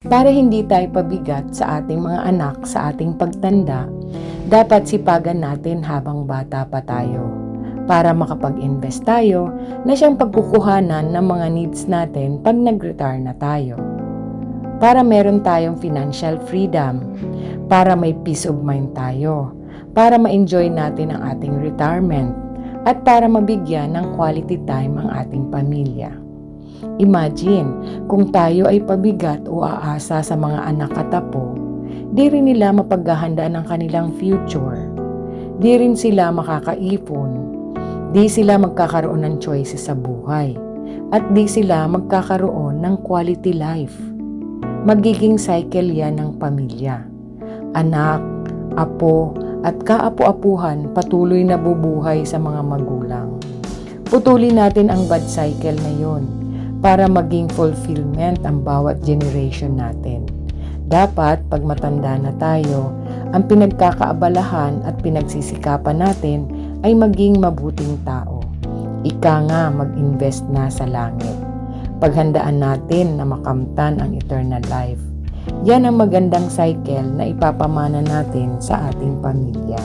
Para hindi tayo pabigat sa ating mga anak sa ating pagtanda, dapat sipagan natin habang bata pa tayo para makapag-invest tayo na siyang pagkukuhanan ng mga needs natin pag nag-retire na tayo. Para meron tayong financial freedom, para may peace of mind tayo, para ma-enjoy natin ang ating retirement, at para mabigyan ng quality time ang ating pamilya. Imagine, kung tayo ay pabigat o aasa sa mga anak at apo, di rin nila mapaghahandaan ang kanilang future. Di rin sila makakaipon. Di sila magkakaroon ng choices sa buhay. At di sila magkakaroon ng quality life. Magiging cycle yan ng pamilya. Anak, apo, at kaapu-apuhan patuloy na bubuhay sa mga magulang. Putulin natin ang bad cycle na yon para maging fulfillment ang bawat generation natin. Dapat pag matanda na tayo, ang pinagkakaabalahan at pinagsisikapan natin ay maging mabuting tao. Ika nga, mag-invest na sa langit. Paghandaan natin na makamtan ang eternal life. Yan ang magandang cycle na ipapamana natin sa ating pamilya.